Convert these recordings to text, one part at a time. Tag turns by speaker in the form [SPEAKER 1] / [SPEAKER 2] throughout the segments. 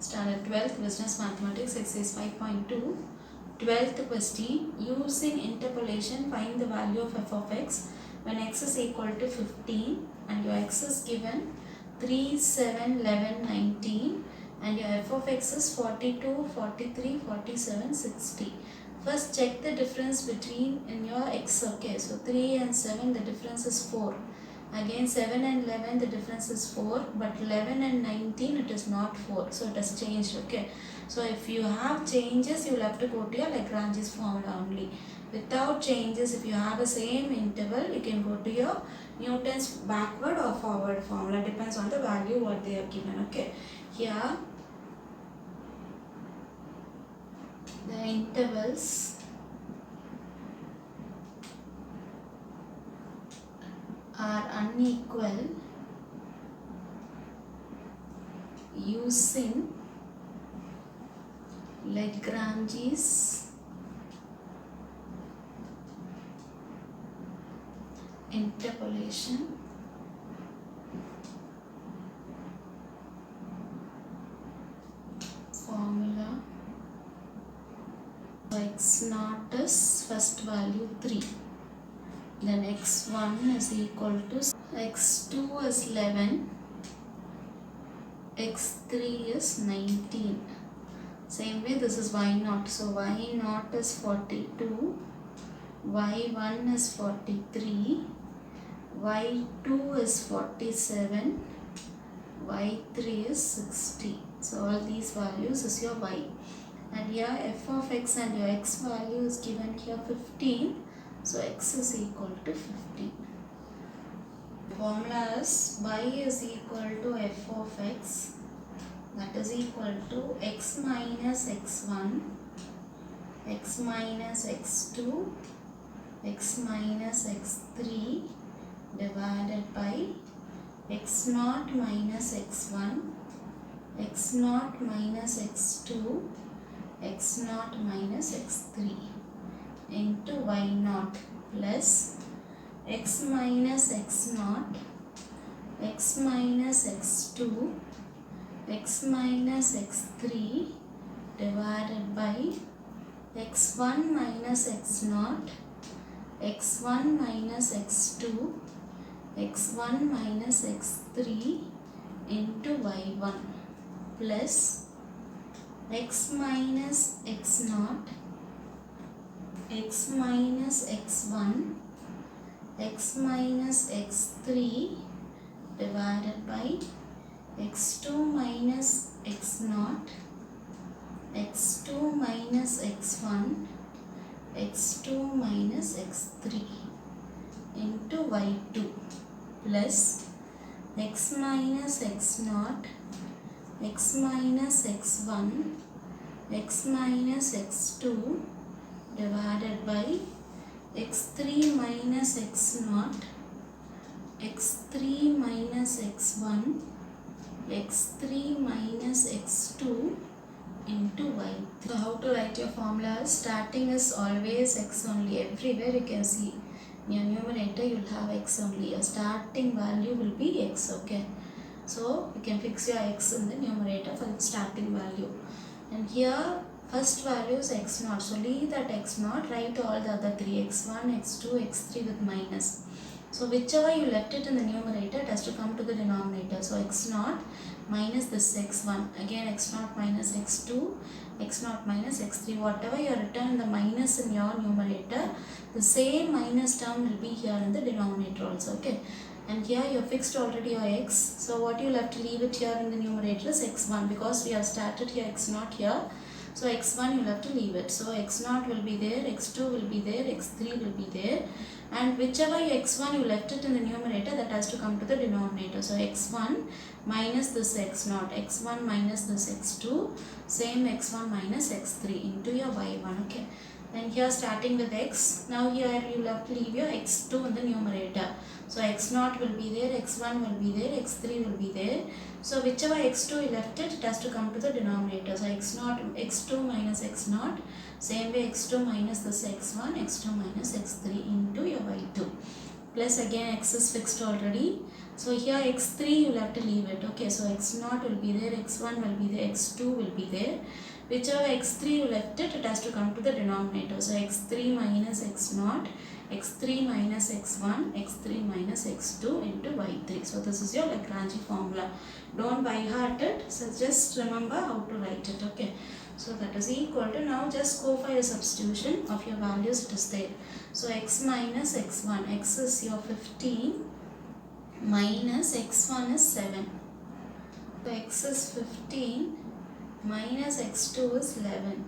[SPEAKER 1] Standard 12th Business Mathematics Exercise 5.2. 12th question. Using interpolation, find the value of f of x when x is equal to 15 and your x is given 3, 7, 11, 19 and your f of x is 42, 43, 47, 60. First check the difference between in your x. Okay, so 3 and 7 the difference is 4. Again 7 and 11 the difference is 4, but 11 and 19 it is not 4, so it has changed. Okay, so if you have changes you will have to go to your Lagrange's formula only. Without changes, if you have the same interval, you can go to your Newton's backward or forward formula, depends on the value what they are given. Okay, here the intervals are unequal using Lagrange's interpolation formula. X0 is first value 3. Then x1 is equal to x2 is 11, x3 is 19. Same way this is y0. So y0 is 42, y1 is 43, y2 is 47, y3 is 60. So all these values is your y. And here f of x and your x value is given here 15. So x is equal to 15. Formula is y is equal to f of x, that is equal to x minus x1, x minus x2, x minus x3 divided by x0 minus x1, x0 minus x2, x0 minus x3 into y0 plus x minus x0, x minus x2, x minus x3 divided by x1 minus x0, x1 minus x2, x1 minus x3 into y1 plus x minus x0, x minus x1, x minus x3 divided by x2 minus x0, x2 minus x1, x2 minus x3 into y2 plus x minus x0, x minus x1, x minus x2 divided by x3 minus x0, x3 minus x1, x3 minus x2 into y. So how to write your formula? Starting is always x only. Everywhere you can see in your numerator you will have x only. Your starting value will be x. Okay, so you can fix your x in the numerator for the starting value. And here first value is x0, so leave that x0, write all the other three, x1, x2, x3 with minus. So whichever you left it in the numerator, it has to come to the denominator. So x0 minus this x1, again x0 minus x2, x0 minus x3, whatever you return the minus in your numerator, the same minus term will be here in the denominator also. Okay, and here you have fixed already your x, so what you will have to leave it here in the numerator is x1, because we have started here x0 here. So x1 you will have to leave it. So x0 will be there, x2 will be there, x3 will be there, and whichever x1 you left it in the numerator, that has to come to the denominator. So x1 minus this x0, x1 minus this x2, same x1 minus x3 into your y1. Okay, then here starting with x, now here you will have to leave your x2 in the numerator. So x0 will be there, x1 will be there, x3 will be there. So whichever x2 you left it, it has to come to the denominator. So x2 minus x0, same way x2 minus this x1, x2 minus x3 into your y2 plus again x is fixed already. So here x3 you will have to leave it. Okay, so x0 will be there, x1 will be there, x2 will be there. Whichever x3 you left it, it has to come to the denominator. So x3 minus x0, x3 minus x1, x3 minus x2 into y3. So this is your Lagrange formula. Don't by heart it, so just remember how to write it. Okay, so that is equal to, now just go for your substitution of your values, it is there. So x minus x1, x is your 15 minus x1 is 7. So x is 15 minus x2 is 11.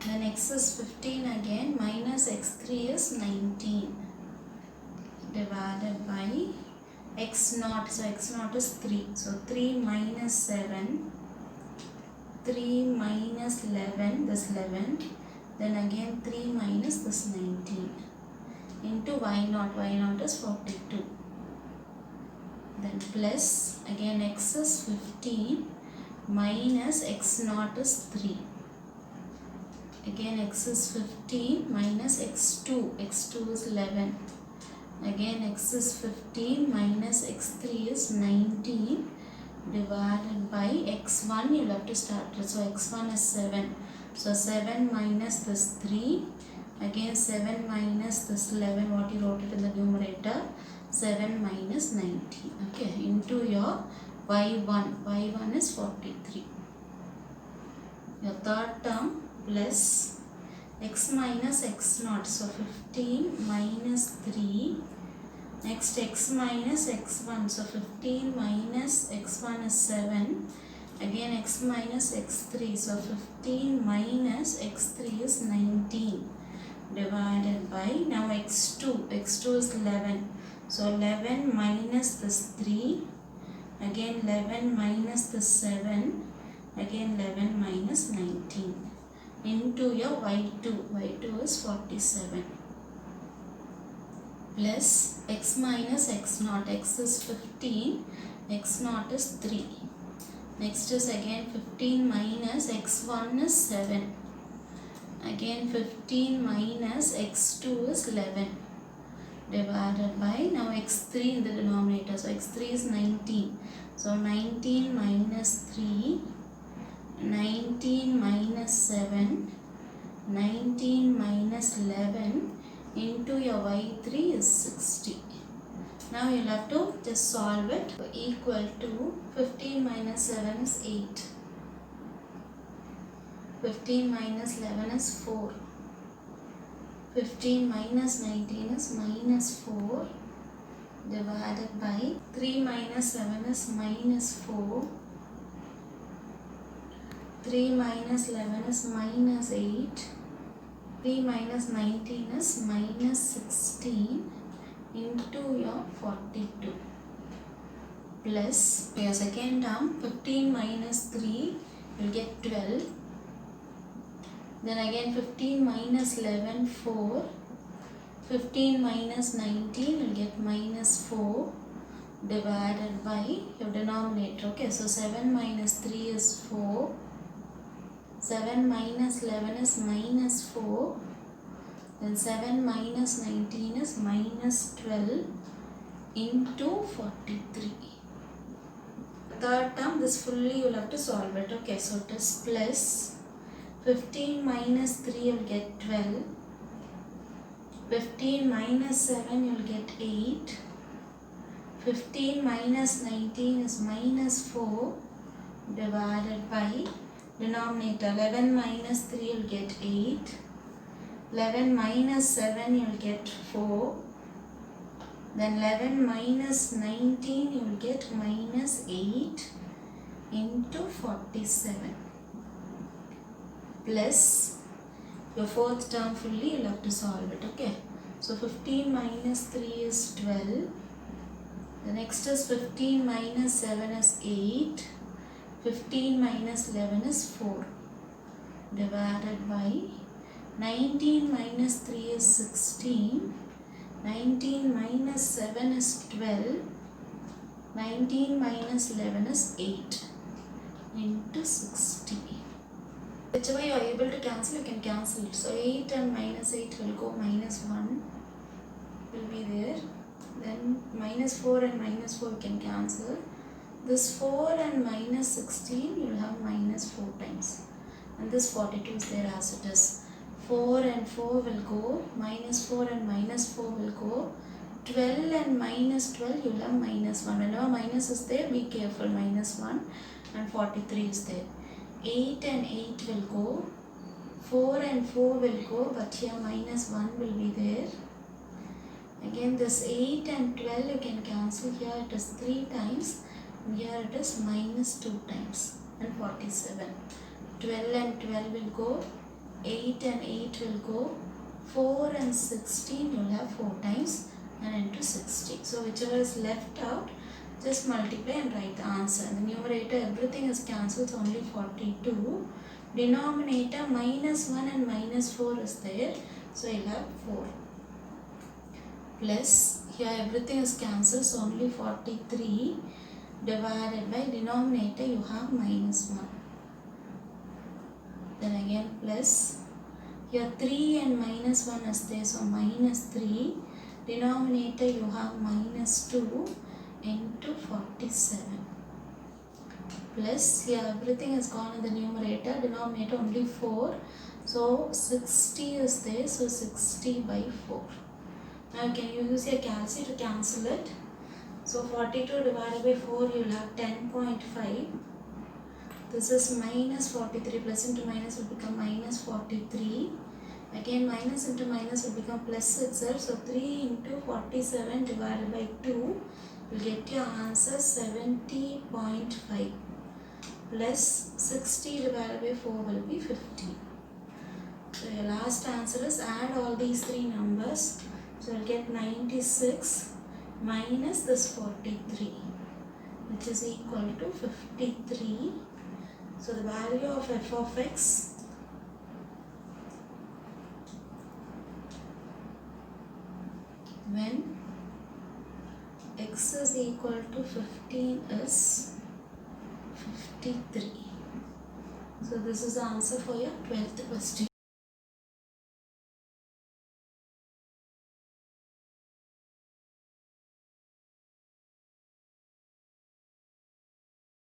[SPEAKER 1] Then x is 15 again, minus x3 is 19 divided by x0. So x0 is 3. So 3 minus 7, 3 minus 11, this 11. Then again 3 minus this 19 into y0. Y0 is 42. Then plus again x is 15 minus x0 is 3. Again x is 15 minus x2. x2 is 11. Again x is 15 minus x3 is 19 divided by x1. You will have to start. So x1 is 7. So 7 minus this 3. Again 7 minus this 11. What you wrote it in the numerator. 7 minus 19. Okay, into your y1. y1 is 43. Your third term plus x minus x0. So 15 minus 3. Next x minus x1. So 15 minus x1 is 7. Again x minus x3. So 15 minus x3 is 19 divided by, now x2. x2 is 11. So 11 minus this 3. Again 11 minus this 7. Again 11 minus 19 into your y2. y2 is 47 plus x minus x0. x is 15, x0 is 3. Next is again 15 minus x1 is 7. Again 15 minus x2 is 11 divided by, now x3 in the denominator. So x3 is 19. So 19 minus 3, 19 minus 7, 19 minus 11 into your y3 is 60. Now you will have to just solve it. So equal to 15 minus 7 is 8. 15 minus 11 is 4. 15 minus 19 is minus 4 divided by 3 minus 7 is minus 4. 3 minus 11 is minus 8. 3 minus 19 is minus 16 into your 42 plus your second term 15 minus 3 you will get 12. Then again 15 minus 11 4. 15 minus 19 you will get minus 4 divided by your denominator. Okay, so 7 minus 3 is 4. 7 minus 11 is minus 4. Then 7 minus 19 is minus 12 into 43. Third term, this fully you will have to solve it. Okay, so it is plus 15 minus 3 you will get 12. 15 minus 7 you will get 8. 15 minus 19 is minus 4 divided by denominator. 11 minus 3 you will get 8. 11 minus 7 you will get 4. Then 11 minus 19 you will get minus 8 into 47 plus your fourth term fully you will have to solve it. Okay, so 15 minus 3 is 12. The next is 15 minus 7 is 8. 15 minus 11 is 4 divided by 19 minus 3 is 16. 19 minus 7 is 12. 19 minus 11 is 8 into 60. Whichever you are able to cancel, you can cancel it. So 8 and minus 8 will go minus 1. Will be there. Then minus 4 and minus 4 can cancel. This 4 and minus 16 you will have minus 4 times. And this 42 is there as it is. 4 and 4 will go. Minus 4 and minus 4 will go. 12 and minus 12 you will have minus 1. Whenever minus is there, be careful. Minus 1 and 43 is there. 8 and 8 will go. 4 and 4 will go, but here minus 1 will be there. Again this 8 and 12 you can cancel. Here it is 3 times. And here it is minus 2 times. And 47. 12 and 12 will go. 8 and 8 will go. 4 and 16 you will have 4 times. And into 60. So whichever is left out, just multiply and write the answer. In the numerator everything is cancelled, so only 42. Denominator minus 1 and minus 4 is there, so you'll have 4. Plus here everything is cancelled, so only 43 divided by denominator you have minus 1. Then again plus here 3 and minus 1 is there, so minus 3. Denominator you have minus 2 into 47. Plus here everything is gone in the numerator, denominator only 4. So 60 is there, so 60 by 4. Now you can use your calculator to cancel it. So 42 divided by 4 you will have 10.5. This is minus 43, plus into minus will become minus 43. Again minus into minus will become plus itself. So 3 into 47 divided by 2 will get your answer 70.5. Plus 60 divided by 4 will be 50. So your last answer is add all these three numbers. So you will get 96 minus this 43, which is equal to 53. So the value of f of x when x is equal to 15 is 53. So this is the answer for your 12th question.